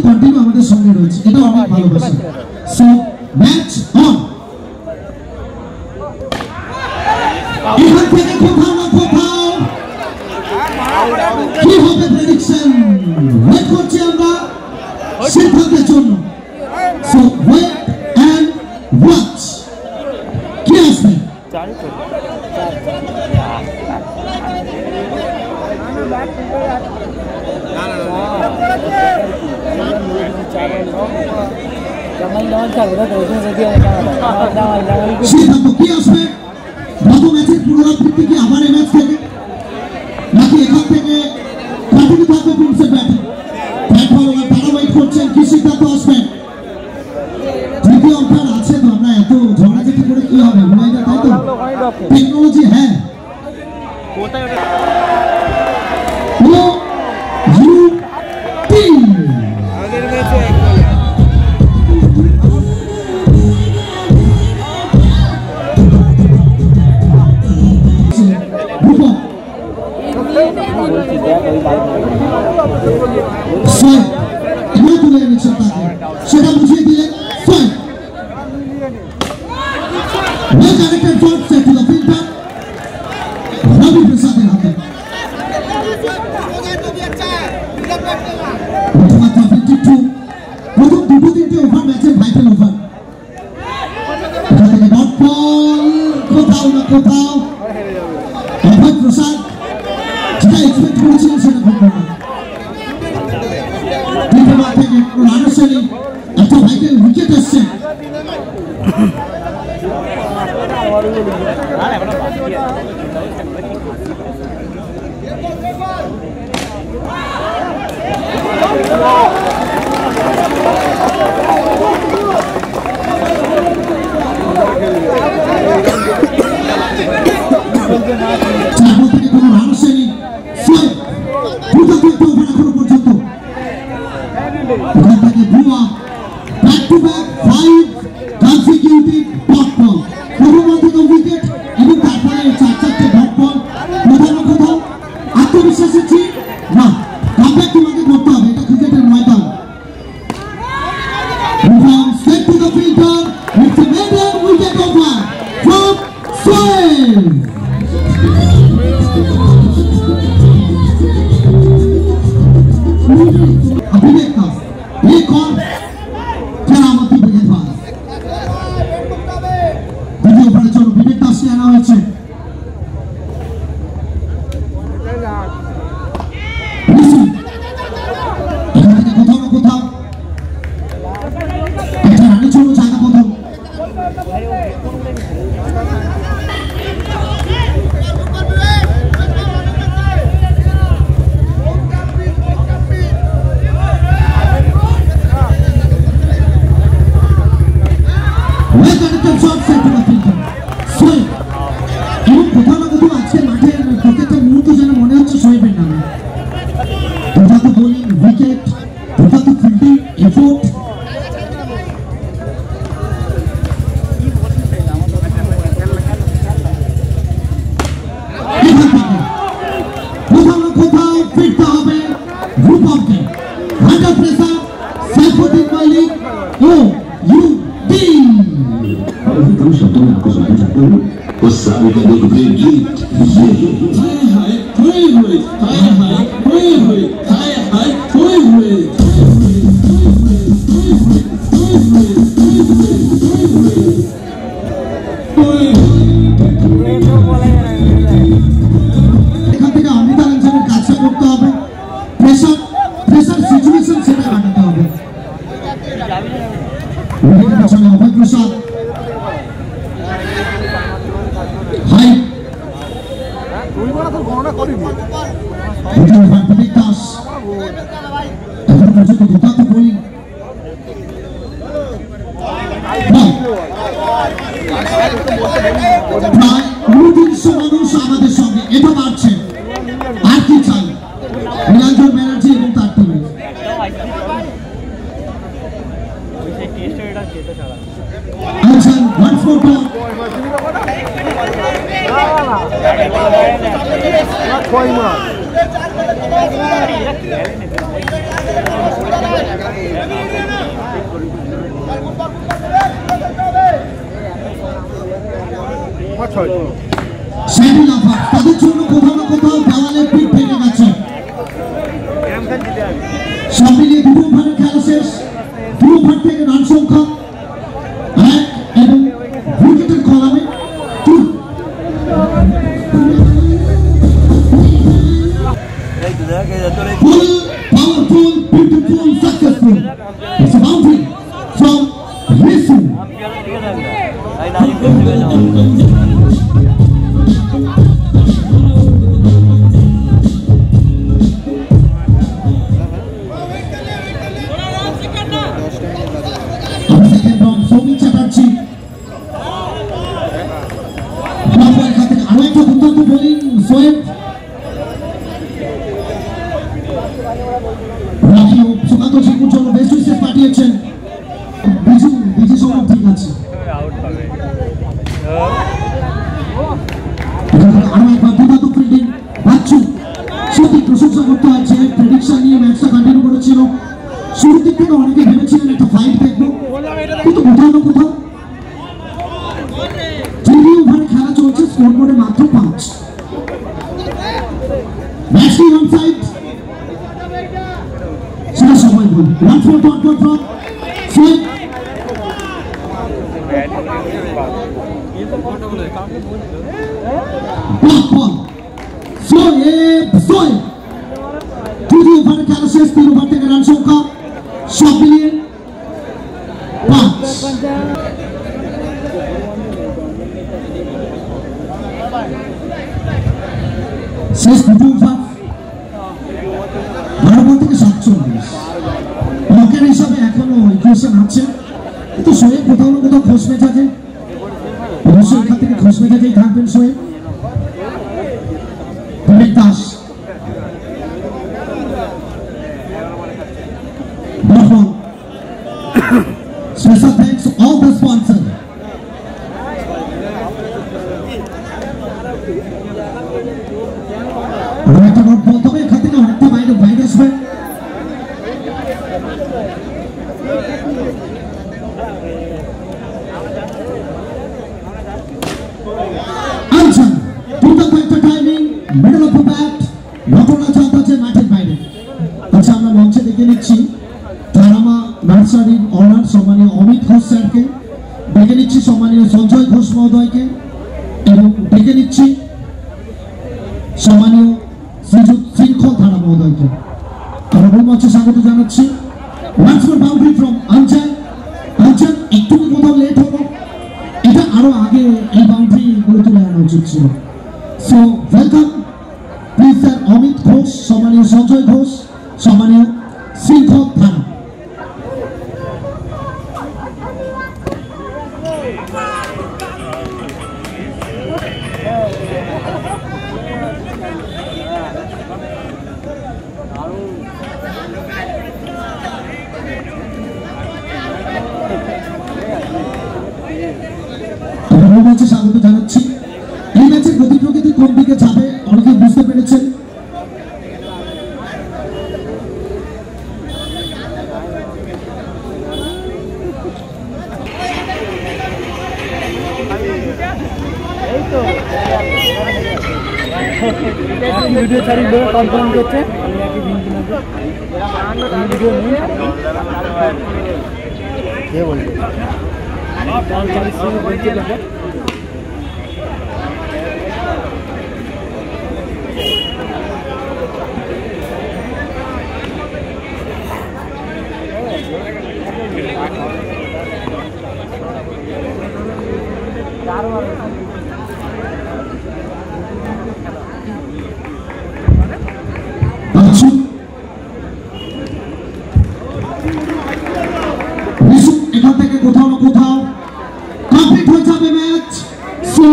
Continue আমাদের সঙ্গে রয়েছে, এটা অনেক ভালোবাসা। So match on. এখান থেকে কোথাও না কোথাও কি হবে প্রেডিকশন, ওয়েট করছি আমরা সিদ্ধান্তের জন্য। সো ওয়েট এন্ড ওয়াচ, কি আসবে? সিদ্ধান্ত কি আসবে? গত ম্যাচের পুনরাবৃত্তি কি আবার এই ম্যাচ থেকে, নাকি এখান থেকে কন্টিনিউ থাকবে প্রিন্সের ব্যাটিং? ব্যাট বলার তারা ওয়েট করছেন, কি সিদ্ধান্ত আসবে? তৃতীয় অঙ্কার আছে তো, আমরা এত ঝগড়াঝাটি করে কি হবে, ভুলাই না, তাই তো? টেকনোলজি হ্যাঁ। সেটা বুঝিয়ে দিলেন। রবি প্রসাদের হাতে প্রথম দুটো তিনটে ওভার ম্যাচের ভাইটাল ওভার। ডট বল কোথাও না কোথাও অভয় প্রসাদ যেটা এক্সপেক্ট করেছিলেন সেটা ঘটল না। দ্বিতীয়বার থেকে রানের শ্রেণী একটা ভাইটাল উইকেট এসছে। থেকে কোনো রান আসেনি, এখনো পর্যন্ত ওখান থেকে ভুয়া back to back 5 consecutive dot ball, প্রথম বল থেকে উইকেট এবং তারপরে 4-4টে ডট বল। কোথাও কোথাও আত্মবিশ্বাসের চেয়ে না, কামব্যাক তোমাকে করতে হবে, এটা ক্রিকেটের ময়দান। Straight to the fielder, it's a maiden wicket over from Sohail. विवेक का एक और करामती गेंदबाज দ্বিতীয় ওভারের জন্য বিবেক দাসকে আনা হয়েছে। এখান থেকে কোথাও না কোথাও একটা রানের জন্য জায়গা বদল। কোথাও না কোথাও আজকে মাঠের প্রত্যেকটা মুহূর্ত যেন মনে হচ্ছে শোয়েবের নামে। দুর্দান্ত বোলিং, উইকেট, দুর্দান্ত ফিল্ডিং, এফোর্ট। এখান থেকে কোথাও না কোথাও ফিরতে হবে রূপমকে। হান্টার প্রেসার, সাইফুদ্দিন মালিক ও ইউদ্দিন। Você sabe que eu não acredito. এখান থেকে অমিতাভ বচ্চনের কাজটা করতে হবে, প্রেসার সিচুয়েশন সেটা কাটাতে হবে। অভয় প্রসাদ বিবেক দাস এখন পর্যন্ত দুর্দান্ত বোলিং। প্রায় 300 মানুষ আমাদের সঙ্গে, এটা বাড়ছে, আর কি চাই? নীলাঞ্জন ব্যানার্জি এবং তার টিমে আছেন 1-4 Koyma. সেমি লাফার তাদের জন্য কোথাও না কোথাও দেওয়ালে পিঠ ভেঙে গেছে। সব মিলিয়ে দুটো ওভারের খেলা শেষ। 2 ওভার থেকে রান সংখ্যা 1 এবং উইকেটের কলামে 2। Full, powerful, beautiful, successful. It's a boundary from Risu. Second from Somi Chatterjee. আরো একটা দুর্দান্ত বোলিং সোয়েব। সুকান্ত শিকুর জন্য বেস্ট উইকেট পাঠিয়েছেন। বিজু সব ঠিক আছে। আরো একবার দুর্দান্ত ফিল্ডিং বাচ্চু। সত্যি প্রশংসা করতে হচ্ছে। প্রেডিকশন নিয়ে ম্যাচটা কন্টিনিউ করেছিল। শুরুর দিক থেকে অনেকে ভেবেছিলেন একটা ফাইট দেখবো, কিন্তু কোথাও না কোথাও 3 ওভারে খেলা চলছে, স্কোর বোর্ডে মাত্র 5। ম্যাচটি অন সাইড সেটা সময় বল। 1-4 ডট ডট ড্রপ সোয়েব। বল সোয়েব 2 ওভারে খেলা শেষ। 3 ওভার থেকে রান সংখ্যা সব মিলিয়ে 5। শেষ 2 ওভার 12 বল থেকে 47। লকের হিসাবে এখনো ইকুয়েশন আছে, কিন্তু সোয়েব কোথাও না কোথাও খোঁজ মেজাজে, অবশ্যই এখান থেকে খোঁজ মেজাজেই থাকবেন Shoaib. Bibek Das special thanks to all the sponsors. একটা নোট বলতে হবে, এখান থেকে অনেকটা বাইরে আসবে। আচ্ছা, দুর্দান্ত একটা timing, middle of the bat, ঘটনা চলছে মাঠের বাইরে। আচ্ছা, আমরা মঞ্চে দেখে নিচ্ছি তারামা নার্সারির অনার সম্মানীয় অমিত ঘোষ স্যারকে, ডেকে নিচ্ছি সম্মানীয় সঞ্জয় ঘোষ মহোদয়কে, এবং ডেকে নিচ্ছি সম্মানীয় শ্রীযুক্ত শৃঙ্খল ধারা মহোদয়কে। আমরা মূল মঞ্চে স্বাগত জানাচ্ছি। Once more boundary from Anchal. Anchal একটু কোথাও লেট হলো, এটা আরো আগে এই বাউন্ডারি গড়ে তুলে আনা উচিত ছিল। So welcome please sir Amit Ghosh, সম্মানীয় সঞ্জয় ঘোষ, সম্মানীয় শৃঙ্খল ধারা। স্বাগত জানাচ্ছি। এই ম্যাচের গতি প্রকৃতি কোন দিকে যাবে অনেকে বুঝতে পেরেছেন। ভিডিও ছাড়ি কনফার্ম করছে কে বলছে এখান থেকে কোথাও না কোথাও কমপ্লিট হয়ে যাবে ম্যাচ। সো